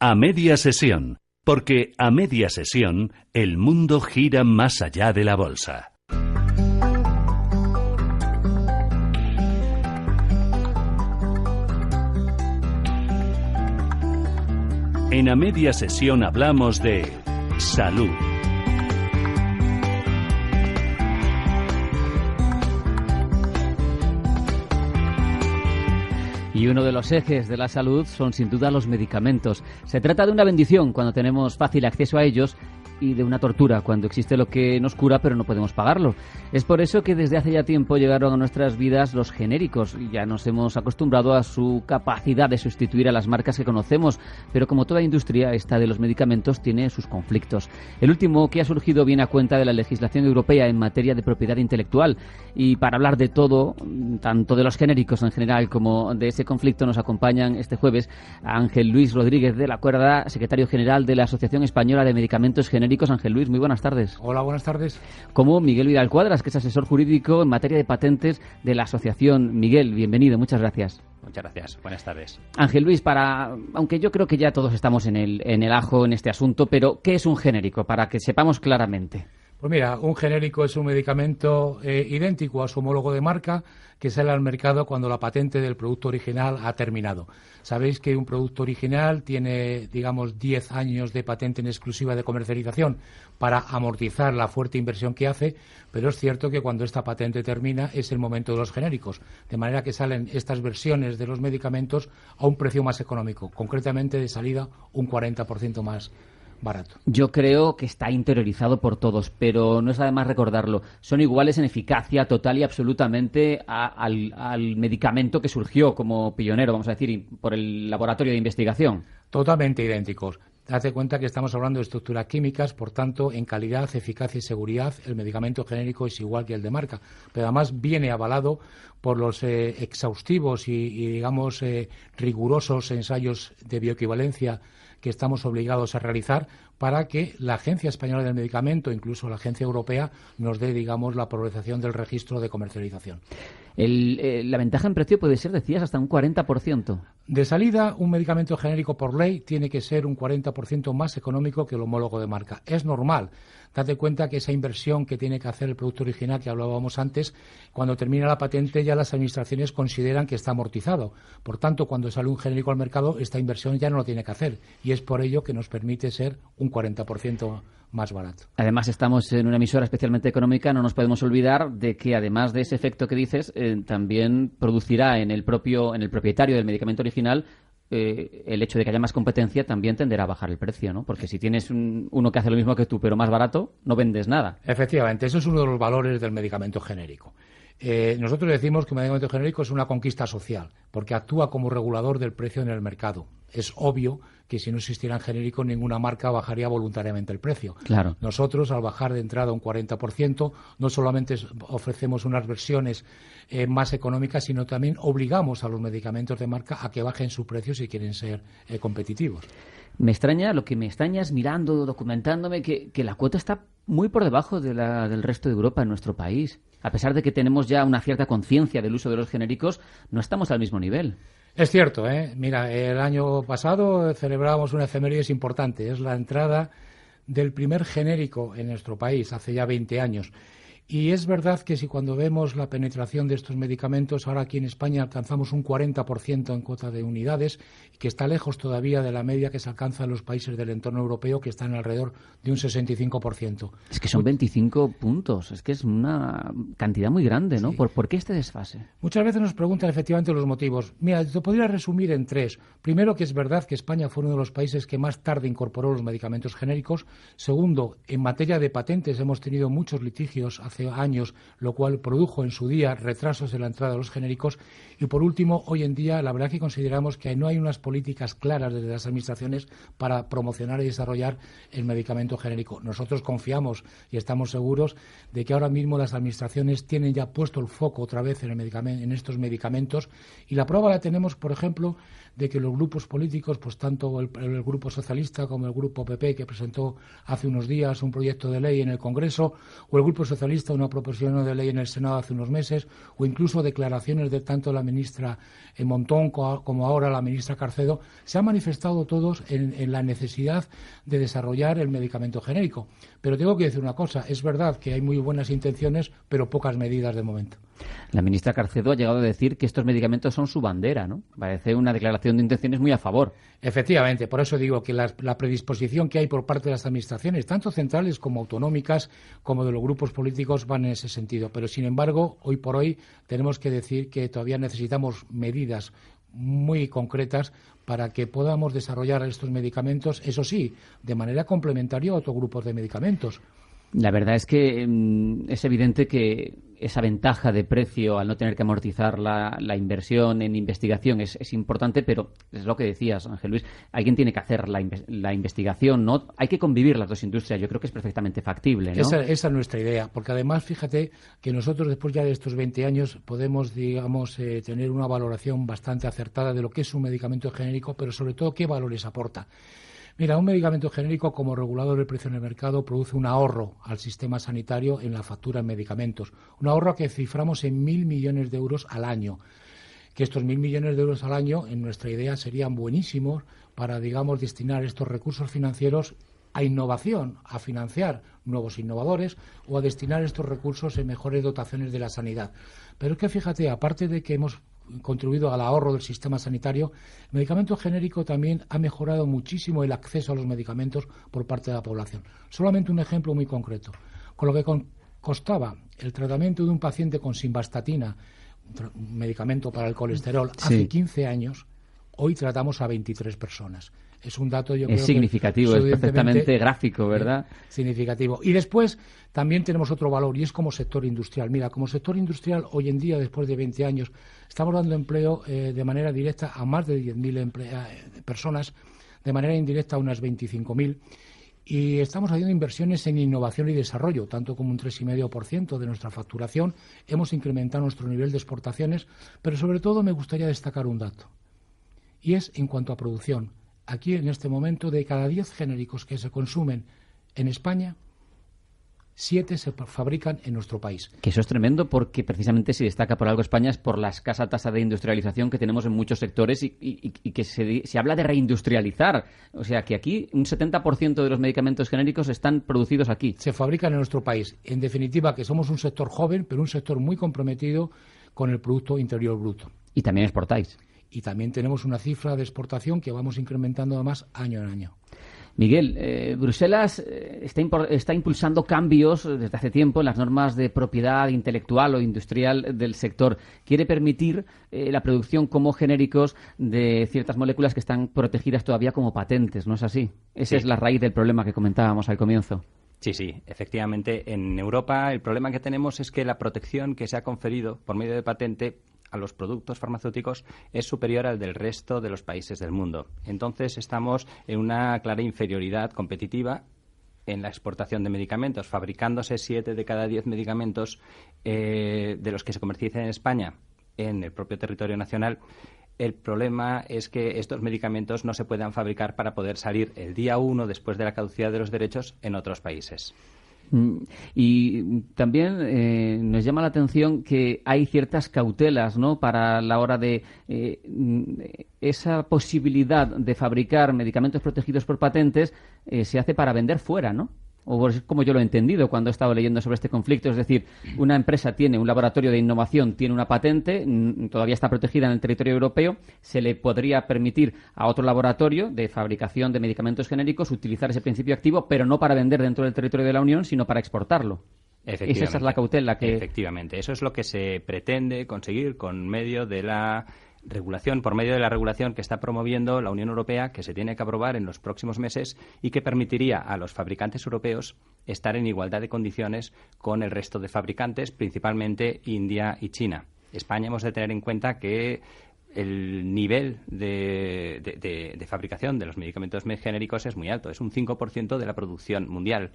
A media sesión, porque a media sesión el mundo gira más allá de la bolsa. En A Media Sesión hablamos de salud. Y uno de los ejes de la salud son sin duda los medicamentos. Se trata de una bendición cuando tenemos fácil acceso a ellos y de una tortura cuando existe lo que nos cura pero no podemos pagarlo. Es por eso que desde hace ya tiempo llegaron a nuestras vidas los genéricos. Ya nos hemos acostumbrado a su capacidad de sustituir a las marcas que conocemos, pero como toda industria, esta de los medicamentos tiene sus conflictos. El último que ha surgido viene a cuenta de la legislación europea en materia de propiedad intelectual. Y para hablar de todo, tanto de los genéricos en general como de ese conflicto, nos acompañan este jueves Ángel Luis Rodríguez de la Cuerda, secretario general de la Asociación Española de Medicamentos Genéricos. Ángel Luis, muy buenas tardes. Hola, buenas tardes. Como Miguel Vidal Cuadras, que es asesor jurídico en materia de patentes de la asociación. Miguel, bienvenido, muchas gracias. Muchas gracias, buenas tardes. Ángel Luis, aunque yo creo que ya todos estamos en el ajo en este asunto, pero ¿qué es un genérico? Para que sepamos claramente. Pues mira, un genérico es un medicamento idéntico a su homólogo de marca que sale al mercado cuando la patente del producto original ha terminado. Sabéis que un producto original tiene, digamos, 10 años de patente en exclusiva de comercialización para amortizar la fuerte inversión que hace, pero es cierto que cuando esta patente termina es el momento de los genéricos, de manera que salen estas versiones de los medicamentos a un precio más económico, concretamente de salida un 40% más barato. Yo creo que está interiorizado por todos, pero no es además recordarlo. Son iguales en eficacia total y absolutamente al medicamento que surgió como pionero, vamos a decir, por el laboratorio de investigación. Totalmente idénticos. Date cuenta que estamos hablando de estructuras químicas, por tanto, en calidad, eficacia y seguridad, el medicamento genérico es igual que el de marca. Pero además viene avalado por los exhaustivos y digamos, rigurosos ensayos de bioequivalencia que estamos obligados a realizar para que la Agencia Española del Medicamento, incluso la Agencia Europea, nos dé, digamos, la progresación del registro de comercialización. La ventaja en precio puede ser, decías, hasta un 40%. De salida, un medicamento genérico por ley tiene que ser un 40% más económico que el homólogo de marca. Es normal. Date cuenta que esa inversión que tiene que hacer el producto original que hablábamos antes, cuando termina la patente ya las administraciones consideran que está amortizado. Por tanto, cuando sale un genérico al mercado, esta inversión ya no lo tiene que hacer. Y es por ello que nos permite ser un 40% más barato. Además, estamos en una emisora especialmente económica, no nos podemos olvidar de que además de ese efecto que dices, también producirá en el propietario del medicamento original el hecho de que haya más competencia también tenderá a bajar el precio, ¿no? Porque si tienes uno que hace lo mismo que tú, pero más barato, no vendes nada. Efectivamente, eso es uno de los valores del medicamento genérico. Nosotros decimos que un medicamento genérico es una conquista social, porque actúa como regulador del precio en el mercado. Es obvio que si no existieran genéricos, ninguna marca bajaría voluntariamente el precio. Claro. Nosotros, al bajar de entrada un 40%, no solamente ofrecemos unas versiones más económicas, sino también obligamos a los medicamentos de marca a que bajen su precio si quieren ser competitivos. Lo que me extraña es mirando, documentándome, que la cuota está muy por debajo del resto de Europa en nuestro país. A pesar de que tenemos ya una cierta conciencia del uso de los genéricos, no estamos al mismo nivel. Es cierto, ¿eh? Mira, el año pasado celebrábamos una efemérides importante. Es la entrada del primer genérico en nuestro país, hace ya 20 años. Y es verdad que si cuando vemos la penetración de estos medicamentos, ahora aquí en España alcanzamos un 40% en cuota de unidades, y que está lejos todavía de la media que se alcanza en los países del entorno europeo, que están alrededor de un 65%. Es que son 25 puntos, es que es una cantidad muy grande, ¿no? Sí. ¿Por qué este desfase? Muchas veces nos preguntan efectivamente los motivos. Mira, te podría resumir en 3. Primero, que es verdad que España fue uno de los países que más tarde incorporó los medicamentos genéricos. Segundo, en materia de patentes hemos tenido muchos litigios hace años, lo cual produjo en su día retrasos en la entrada de los genéricos. Y por último, hoy en día, la verdad que consideramos que no hay unas políticas claras desde las administraciones para promocionar y desarrollar el medicamento genérico. Nosotros confiamos y estamos seguros de que ahora mismo las administraciones tienen ya puesto el foco otra vez en estos medicamentos, y la prueba la tenemos, por ejemplo, de que los grupos políticos, pues tanto el Grupo Socialista como el Grupo PP, que presentó hace unos días un proyecto de ley en el Congreso, o el Grupo Socialista vista una proposición de ley en el Senado hace unos meses, o incluso declaraciones de tanto la ministra Montón como ahora la ministra Carcedo, se han manifestado todos en la necesidad de desarrollar el medicamento genérico. Pero tengo que decir una cosa, es verdad que hay muy buenas intenciones, pero pocas medidas de momento. La ministra Carcedo ha llegado a decir que estos medicamentos son su bandera, ¿no? Parece una declaración de intenciones muy a favor. Efectivamente, por eso digo que la predisposición que hay por parte de las administraciones, tanto centrales como autonómicas, como de los grupos políticos, van en ese sentido. Pero, sin embargo, hoy por hoy tenemos que decir que todavía necesitamos medidas muy concretas para que podamos desarrollar estos medicamentos, eso sí, de manera complementaria a otros grupos de medicamentos. La verdad es que es evidente que esa ventaja de precio al no tener que amortizar la inversión en investigación es importante, pero es lo que decías, Ángel Luis, alguien tiene que hacer la investigación, ¿no? Hay que convivir las dos industrias, yo creo que es perfectamente factible, ¿no? Esa es nuestra idea, porque además, fíjate que nosotros después ya de estos 20 años podemos, digamos, tener una valoración bastante acertada de lo que es un medicamento genérico, pero sobre todo qué valores aporta. Mira, un medicamento genérico como regulador del precio en el mercado produce un ahorro al sistema sanitario en la factura en medicamentos. Un ahorro que ciframos en 1.000 millones de euros al año. Que estos 1.000 millones de euros al año, en nuestra idea, serían buenísimos para, digamos, destinar estos recursos financieros a innovación, a financiar nuevos innovadores o a destinar estos recursos en mejores dotaciones de la sanidad. Pero es que, fíjate, aparte de que hemos contribuido al ahorro del sistema sanitario, el medicamento genérico también ha mejorado muchísimo el acceso a los medicamentos por parte de la población. Solamente un ejemplo muy concreto. Con lo que costaba el tratamiento de un paciente con simvastatina, un medicamento para el colesterol, hace 15 años, hoy tratamos a 23 personas. Es un dato, yo creo, significativo, es perfectamente gráfico, ¿verdad? Significativo. Y después también tenemos otro valor, y es como sector industrial. Mira, como sector industrial, hoy en día, después de 20 años, estamos dando empleo de manera directa a más de 10.000 personas, de manera indirecta a unas 25.000, y estamos haciendo inversiones en innovación y desarrollo, tanto como un 3,5% de nuestra facturación. Hemos incrementado nuestro nivel de exportaciones, pero sobre todo me gustaría destacar un dato, y es en cuanto a producción. Aquí, en este momento, de cada 10 genéricos que se consumen en España, 7 se fabrican en nuestro país. Que eso es tremendo, porque precisamente si destaca por algo España es por la escasa tasa de industrialización que tenemos en muchos sectores y que se habla de reindustrializar. O sea, que aquí un 70% de los medicamentos genéricos están producidos aquí. Se fabrican en nuestro país. En definitiva, que somos un sector joven, pero un sector muy comprometido con el Producto Interior Bruto. Y también exportáis. Y también tenemos una cifra de exportación que vamos incrementando además año en año. Miguel, Bruselas está impulsando cambios desde hace tiempo en las normas de propiedad intelectual o industrial del sector. Quiere permitir la producción como genéricos de ciertas moléculas que están protegidas todavía como patentes, ¿no es así? Esa es la raíz del problema que comentábamos al comienzo. Sí, efectivamente. En Europa el problema que tenemos es que la protección que se ha conferido por medio de patente a los productos farmacéuticos es superior al del resto de los países del mundo. Entonces estamos en una clara inferioridad competitiva en la exportación de medicamentos, fabricándose 7 de cada 10 medicamentos de los que se comercializan en España en el propio territorio nacional. El problema es que estos medicamentos no se puedan fabricar para poder salir el día 1 después de la caducidad de los derechos en otros países. Y también nos llama la atención que hay ciertas cautelas, ¿no?, para la hora de esa posibilidad de fabricar medicamentos protegidos por patentes se hace para vender fuera, ¿no? O es como yo lo he entendido cuando he estado leyendo sobre este conflicto. Es decir, una empresa tiene un laboratorio de innovación, tiene una patente, todavía está protegida en el territorio europeo, se le podría permitir a otro laboratorio de fabricación de medicamentos genéricos utilizar ese principio activo, pero no para vender dentro del territorio de la Unión, sino para exportarlo. Esa es la cautela que... Efectivamente, eso es lo que se pretende conseguir con medio de la regulación, por medio de la regulación que está promoviendo la Unión Europea, que se tiene que aprobar en los próximos meses y que permitiría a los fabricantes europeos estar en igualdad de condiciones con el resto de fabricantes, principalmente India y China. España hemos de tener en cuenta que el nivel de fabricación de los medicamentos genéricos es muy alto, es un 5% de la producción mundial.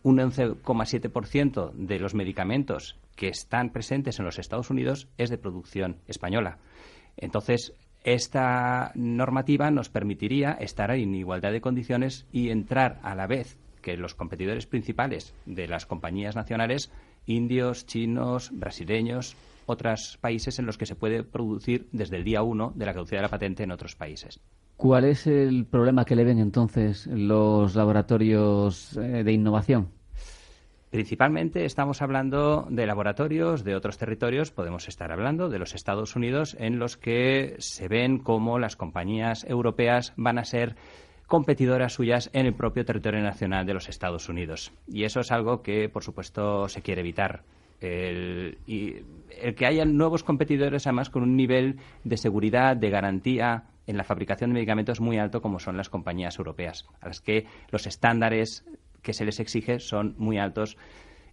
Un 11,7% de los medicamentos que están presentes en los Estados Unidos es de producción española. Entonces, esta normativa nos permitiría estar en igualdad de condiciones y entrar a la vez que los competidores principales de las compañías nacionales indios, chinos, brasileños, otros países en los que se puede producir desde el día 1 de la caducidad de la patente en otros países. ¿Cuál es el problema que le ven entonces los laboratorios de innovación? Principalmente estamos hablando de laboratorios de otros territorios, podemos estar hablando de los Estados Unidos, en los que se ven cómo las compañías europeas van a ser competidoras suyas en el propio territorio nacional de los Estados Unidos. Y eso es algo que, por supuesto, se quiere evitar. El que haya nuevos competidores, además, con un nivel de seguridad, de garantía en la fabricación de medicamentos muy alto, como son las compañías europeas, a las que los estándares que se les exige son muy altos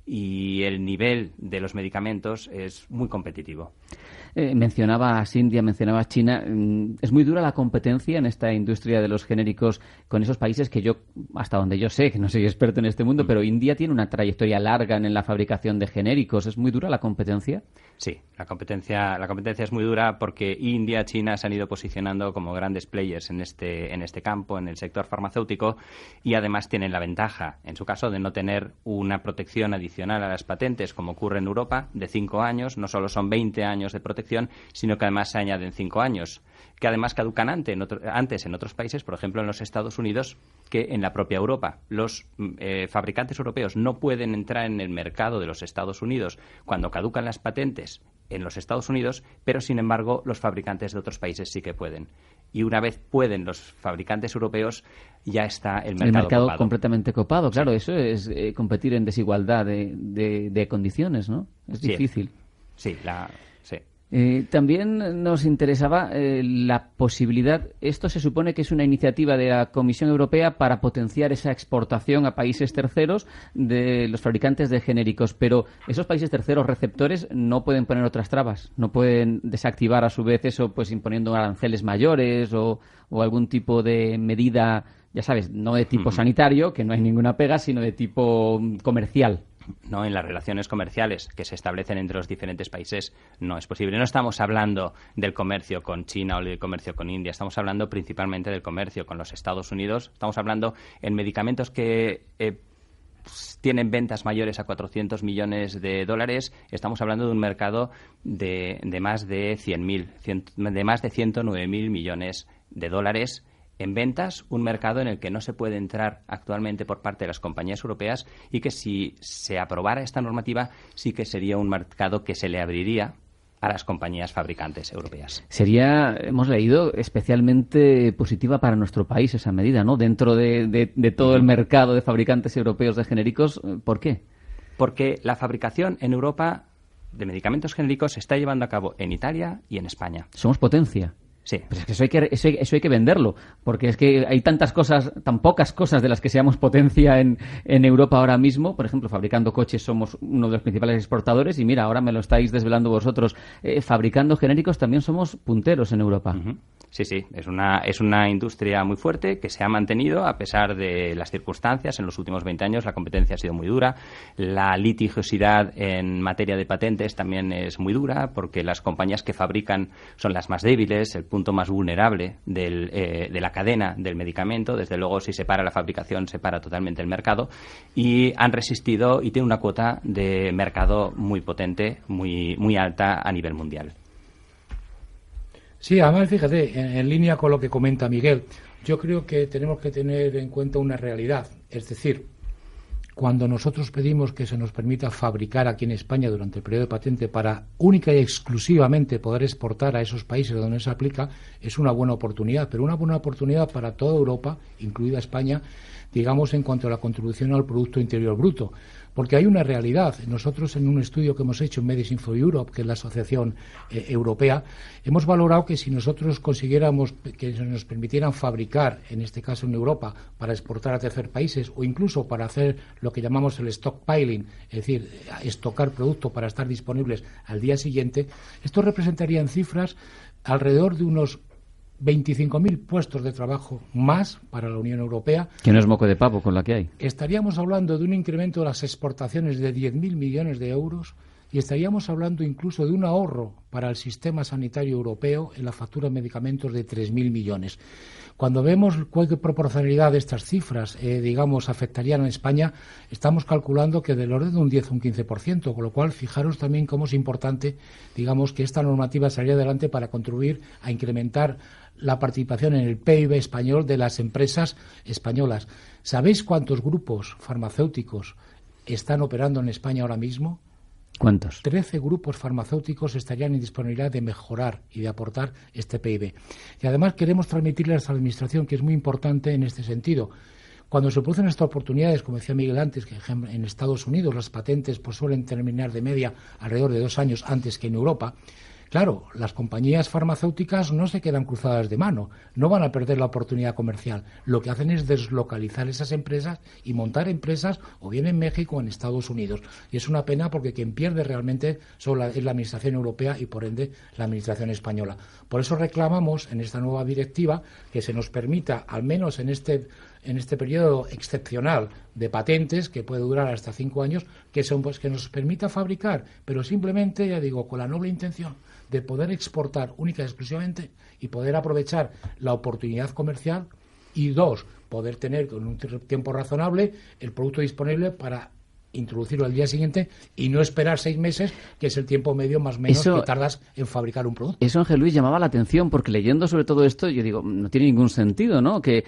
y el nivel de los medicamentos es muy competitivo. Mencionabas India, mencionabas China. Es muy dura la competencia en esta industria de los genéricos con esos países que yo, hasta donde yo sé, que no soy experto en este mundo, pero India tiene una trayectoria larga en la fabricación de genéricos. ¿Es muy dura la competencia? Sí, la competencia es muy dura porque India, China se han ido posicionando como grandes players en este campo, en el sector farmacéutico, y además tienen la ventaja, en su caso, de no tener una protección adicional a las patentes, como ocurre en Europa, de 5 años. No solo son 20 años de protección, sino que además se añaden 5 años, que además caducan antes en otros países, por ejemplo en los Estados Unidos, que en la propia Europa. Los fabricantes europeos no pueden entrar en el mercado de los Estados Unidos cuando caducan las patentes en los Estados Unidos, pero sin embargo los fabricantes de otros países sí que pueden. Y una vez pueden los fabricantes europeos, ya está el mercado copado. Completamente copado. Claro, eso es competir en desigualdad de condiciones, ¿no? Es difícil. Sí. También nos interesaba la posibilidad, esto se supone que es una iniciativa de la Comisión Europea para potenciar esa exportación a países terceros de los fabricantes de genéricos, pero esos países terceros receptores no pueden poner otras trabas, no pueden desactivar a su vez eso pues imponiendo aranceles mayores o algún tipo de medida, ya sabes, no de tipo sanitario, que no hay ninguna pega, sino de tipo comercial. No, en las relaciones comerciales que se establecen entre los diferentes países no es posible. No estamos hablando del comercio con China o del comercio con India, estamos hablando principalmente del comercio con los Estados Unidos. Estamos hablando en medicamentos que tienen ventas mayores a 400 millones de dólares. Estamos hablando de un mercado de más de 109.000 millones de dólares en ventas, un mercado en el que no se puede entrar actualmente por parte de las compañías europeas y que si se aprobara esta normativa sí que sería un mercado que se le abriría a las compañías fabricantes europeas. Sería, hemos leído, especialmente positiva para nuestro país esa medida, ¿no? Dentro de todo el mercado de fabricantes europeos de genéricos, ¿por qué? Porque la fabricación en Europa de medicamentos genéricos se está llevando a cabo en Italia y en España. Somos potencia. Sí. Pues es que eso hay que venderlo, porque es que hay tan pocas cosas de las que seamos potencia en Europa ahora mismo. Por ejemplo, fabricando coches somos uno de los principales exportadores y mira, ahora me lo estáis desvelando vosotros. Fabricando genéricos también somos punteros en Europa. Sí, es una industria muy fuerte que se ha mantenido a pesar de las circunstancias. En los últimos 20 años la competencia ha sido muy dura. La litigiosidad en materia de patentes también es muy dura porque las compañías que fabrican son las más débiles, el punto más vulnerable de la cadena del medicamento. Desde luego, si se para la fabricación, se para totalmente el mercado. Y han resistido y tienen una cuota de mercado muy potente, muy alta a nivel mundial. Sí, además, fíjate, en línea con lo que comenta Miguel, yo creo que tenemos que tener en cuenta una realidad. Es decir, cuando nosotros pedimos que se nos permita fabricar aquí en España durante el periodo de patente para única y exclusivamente poder exportar a esos países donde se aplica, es una buena oportunidad, pero una buena oportunidad para toda Europa, incluida España, digamos, en cuanto a la contribución al Producto Interior Bruto. Porque hay una realidad. Nosotros, en un estudio que hemos hecho en Medicine for Europe, que es la asociación europea, hemos valorado que si nosotros consiguiéramos que se nos permitieran fabricar, en este caso en Europa, para exportar a terceros países o incluso para hacer lo que llamamos el stockpiling, es decir, estocar producto para estar disponibles al día siguiente, esto representaría en cifras alrededor de unos 25.000 puestos de trabajo más para la Unión Europea. Que no es moco de pavo con la que hay. Estaríamos hablando de un incremento de las exportaciones de 10.000 millones de euros y estaríamos hablando incluso de un ahorro para el sistema sanitario europeo en la factura de medicamentos de 3.000 millones. Cuando vemos cuál proporcionalidad de estas cifras, afectarían a España, estamos calculando que del orden de un 10 o un 15%, con lo cual fijaros también cómo es importante, que esta normativa saliera adelante para contribuir a incrementar la participación en el PIB español de las empresas españolas. ¿Sabéis cuántos grupos farmacéuticos están operando en España ahora mismo? ¿Cuántos? 13 grupos farmacéuticos estarían en disponibilidad de mejorar y de aportar este PIB. Y además queremos transmitirles a la Administración, que es muy importante en este sentido. Cuando se producen estas oportunidades, como decía Miguel antes, que en Estados Unidos las patentes suelen terminar de media alrededor de 2 años antes que en Europa. Claro, las compañías farmacéuticas no se quedan cruzadas de mano, no van a perder la oportunidad comercial. Lo que hacen es deslocalizar esas empresas y montar empresas o bien en México o en Estados Unidos. Y es una pena porque quien pierde realmente es la Administración Europea y, por ende, la Administración española. Por eso reclamamos en esta nueva directiva que se nos permita, al menos en este periodo excepcional de patentes, que puede durar hasta 5 años, que nos permita fabricar, pero simplemente, con la noble intención de poder exportar única y exclusivamente y poder aprovechar la oportunidad comercial y 2, poder tener con un tiempo razonable el producto disponible para introducirlo al día siguiente y no esperar 6 meses, que es el tiempo medio más o menos que tardas en fabricar un producto. Eso, Ángel Luis, llamaba la atención, porque leyendo sobre todo esto, yo digo, no tiene ningún sentido, ¿no? Que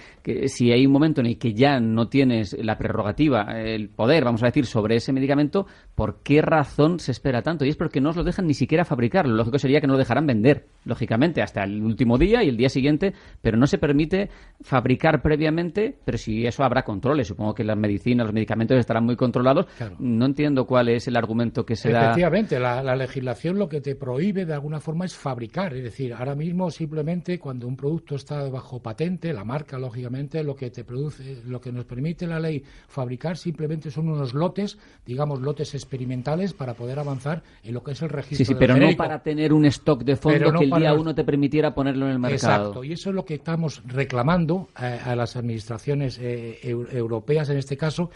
si hay un momento en el que ya no tienes la prerrogativa, el poder, vamos a decir, sobre ese medicamento, ¿por qué razón se espera tanto? Y es porque no os lo dejan ni siquiera fabricar. Lo lógico sería que no lo dejaran vender, lógicamente, hasta el último día y el día siguiente, pero no se permite fabricar previamente, pero si eso habrá controles. Supongo que las medicinas, los medicamentos estarán muy controlados. Claro. No entiendo cuál es el argumento que se da. Efectivamente, la legislación lo que te prohíbe de alguna forma es fabricar. Es decir, ahora mismo simplemente cuando un producto está bajo patente, la marca, lógicamente, lo que nos permite la ley fabricar simplemente son unos lotes, lotes experimentales para poder avanzar en lo que es el registro. Sí, pero genérico. No para tener un stock de fondo que el día 1 te permitiera ponerlo en el mercado. Exacto, y eso es lo que estamos reclamando a las administraciones europeas en este caso.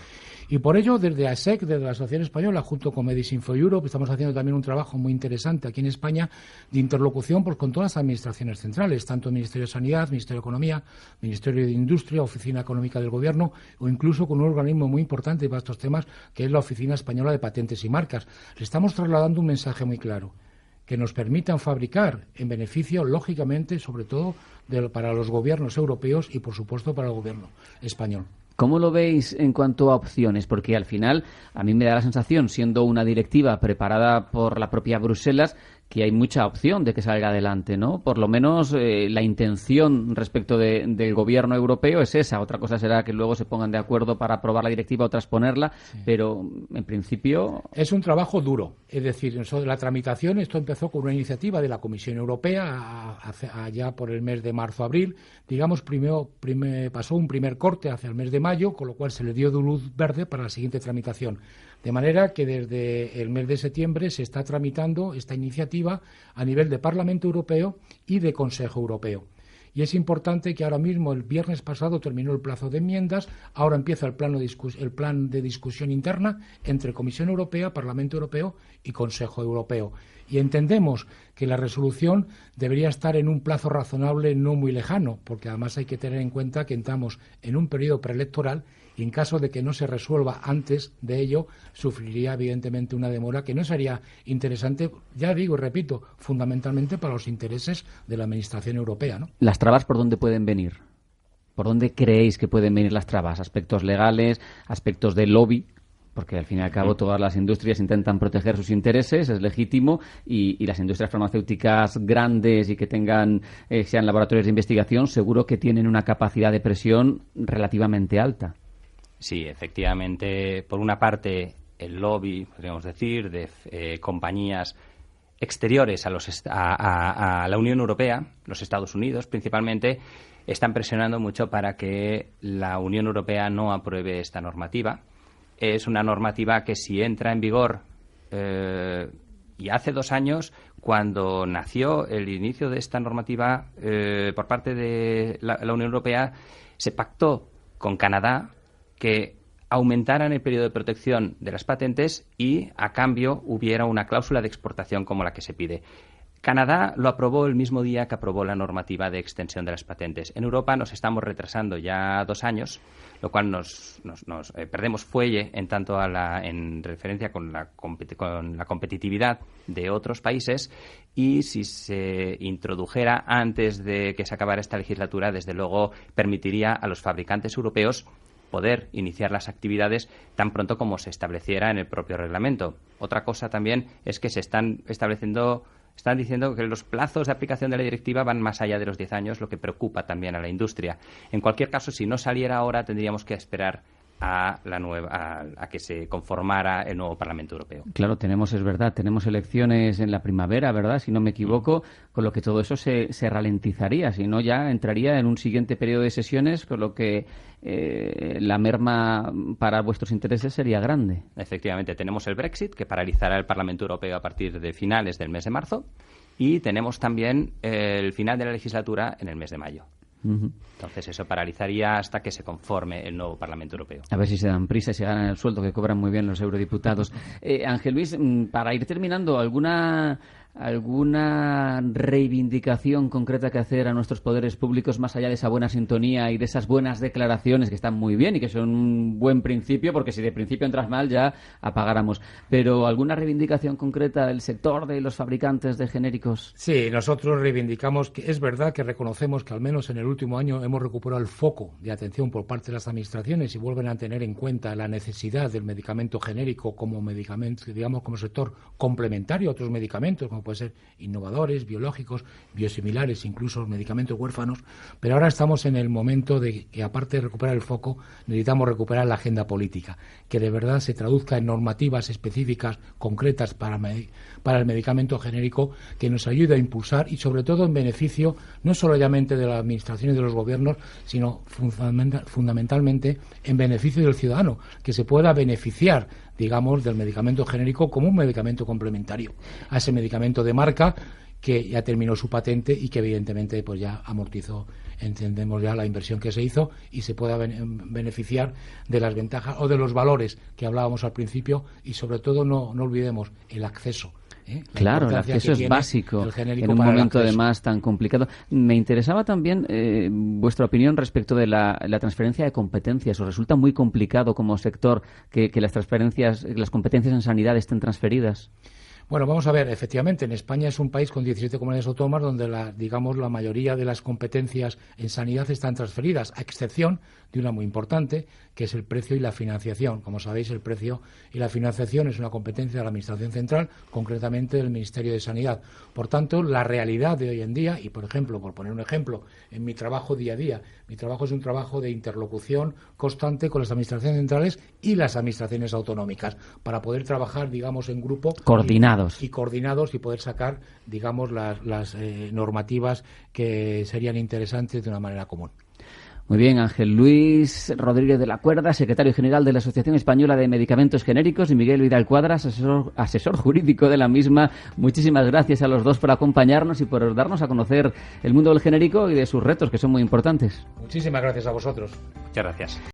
Y por ello, desde ASEC, desde la Asociación Española, junto con Medicine for Europe, estamos haciendo también un trabajo muy interesante aquí en España de interlocución con todas las administraciones centrales, tanto el Ministerio de Sanidad, Ministerio de Economía, Ministerio de Industria, Oficina Económica del Gobierno, o incluso con un organismo muy importante para estos temas, que es la Oficina Española de Patentes y Marcas. Le estamos trasladando un mensaje muy claro, que nos permitan fabricar en beneficio, lógicamente, sobre todo para los gobiernos europeos y, por supuesto, para el gobierno español. ¿Cómo lo veis en cuanto a opciones? Porque al final a mí me da la sensación, siendo una directiva preparada por la propia Bruselas, que hay mucha opción de que salga adelante, ¿no? Por lo menos la intención respecto del gobierno europeo es esa. Otra cosa será que luego se pongan de acuerdo para aprobar la directiva o transponerla, sí. Pero en principio... Es un trabajo duro. Es decir, la tramitación, esto empezó con una iniciativa de la Comisión Europea allá por el mes de marzo-abril. Primero pasó un primer corte hacia el mes de mayo, con lo cual se le dio luz verde para la siguiente tramitación. De manera que desde el mes de septiembre se está tramitando esta iniciativa a nivel de Parlamento Europeo y de Consejo Europeo. Y es importante que ahora mismo, el viernes pasado, terminó el plazo de enmiendas, ahora empieza el plan de discusión interna entre Comisión Europea, Parlamento Europeo y Consejo Europeo. Y entendemos que la resolución debería estar en un plazo razonable no muy lejano, porque además hay que tener en cuenta que estamos en un periodo preelectoral y en caso de que no se resuelva antes de ello, sufriría evidentemente una demora que no sería interesante, ya digo y repito, fundamentalmente para los intereses de la Administración Europea, ¿no? ¿Las trabas por dónde pueden venir? ¿Por dónde creéis que pueden venir las trabas? ¿Aspectos legales, aspectos de lobby? Porque al fin y al cabo todas las industrias intentan proteger sus intereses, es legítimo, y las industrias farmacéuticas grandes y que sean laboratorios de investigación, seguro que tienen una capacidad de presión relativamente alta. Sí, efectivamente, por una parte el lobby, podríamos decir, de compañías exteriores a la Unión Europea, los Estados Unidos principalmente, están presionando mucho para que la Unión Europea no apruebe esta normativa. Es una normativa que si entra en vigor, y hace 2 años, cuando nació el inicio de esta normativa por parte de la Unión Europea, se pactó con Canadá que aumentaran el periodo de protección de las patentes y, a cambio, hubiera una cláusula de exportación como la que se pide. Canadá lo aprobó el mismo día que aprobó la normativa de extensión de las patentes. En Europa nos estamos retrasando ya 2 años, lo cual nos perdemos fuelle en referencia con la competitividad de otros países, y si se introdujera antes de que se acabara esta legislatura, desde luego permitiría a los fabricantes europeos poder iniciar las actividades tan pronto como se estableciera en el propio reglamento. Otra cosa también es que se están diciendo que los plazos de aplicación de la directiva van más allá de los 10 años, lo que preocupa también a la industria. En cualquier caso, si no saliera ahora, tendríamos que esperar a que se conformara el nuevo Parlamento Europeo. Claro, tenemos elecciones en la primavera, ¿verdad? Si no me equivoco, con lo que todo eso se ralentizaría, si no ya entraría en un siguiente periodo de sesiones, con lo que la merma para vuestros intereses sería grande. Efectivamente, tenemos el Brexit, que paralizará el Parlamento Europeo a partir de finales del mes de marzo, y tenemos también el final de la legislatura en el mes de mayo. Entonces eso paralizaría hasta que se conforme el nuevo Parlamento Europeo. A ver si se dan prisa y se ganan el sueldo que cobran muy bien los eurodiputados. Ángel Luis, para ir terminando, ¿alguna reivindicación concreta que hacer a nuestros poderes públicos más allá de esa buena sintonía y de esas buenas declaraciones que están muy bien y que son un buen principio, porque si de principio entras mal ya apagáramos, pero alguna reivindicación concreta del sector de los fabricantes de genéricos? Sí, nosotros reivindicamos que es verdad que reconocemos que al menos en el último año hemos recuperado el foco de atención por parte de las administraciones y vuelven a tener en cuenta la necesidad del medicamento genérico como medicamento, digamos, como sector complementario a otros medicamentos, como pueden ser innovadores, biológicos, biosimilares, incluso medicamentos huérfanos, pero ahora estamos en el momento de que, aparte de recuperar el foco, necesitamos recuperar la agenda política, que de verdad se traduzca en normativas específicas, concretas para el medicamento genérico, que nos ayude a impulsar y sobre todo en beneficio no solamente de la administración y de los gobiernos, sino fundamentalmente en beneficio del ciudadano, que se pueda beneficiar, digamos, del medicamento genérico como un medicamento complementario a ese medicamento de marca que ya terminó su patente y que evidentemente pues ya amortizó, entendemos ya, la inversión que se hizo y se pueda beneficiar de las ventajas o de los valores que hablábamos al principio y sobre todo no olvidemos el acceso. Claro, el acceso es básico en un momento además tan complicado. Me interesaba también vuestra opinión respecto de la transferencia de competencias. ¿Os resulta muy complicado como sector que las competencias en sanidad estén transferidas? Bueno, vamos a ver, efectivamente, en España es un país con 17 comunidades autónomas donde la mayoría de las competencias en sanidad están transferidas, a excepción de una muy importante, que es el precio y la financiación. Como sabéis, el precio y la financiación es una competencia de la Administración Central, concretamente del Ministerio de Sanidad. Por tanto, la realidad de hoy en día, y por ejemplo, por poner un ejemplo, en mi trabajo día a día, mi trabajo es un trabajo de interlocución constante con las administraciones centrales y las administraciones autonómicas, para poder trabajar, digamos, en grupo. Coordinados. Y coordinados y poder sacar, digamos, las normativas que serían interesantes de una manera común. Muy bien, Ángel Luis Rodríguez de la Cuerda, secretario general de la Asociación Española de Medicamentos Genéricos, y Miguel Vidal Cuadras, asesor jurídico de la misma. Muchísimas gracias a los dos por acompañarnos y por darnos a conocer el mundo del genérico y de sus retos, que son muy importantes. Muchísimas gracias a vosotros. Muchas gracias.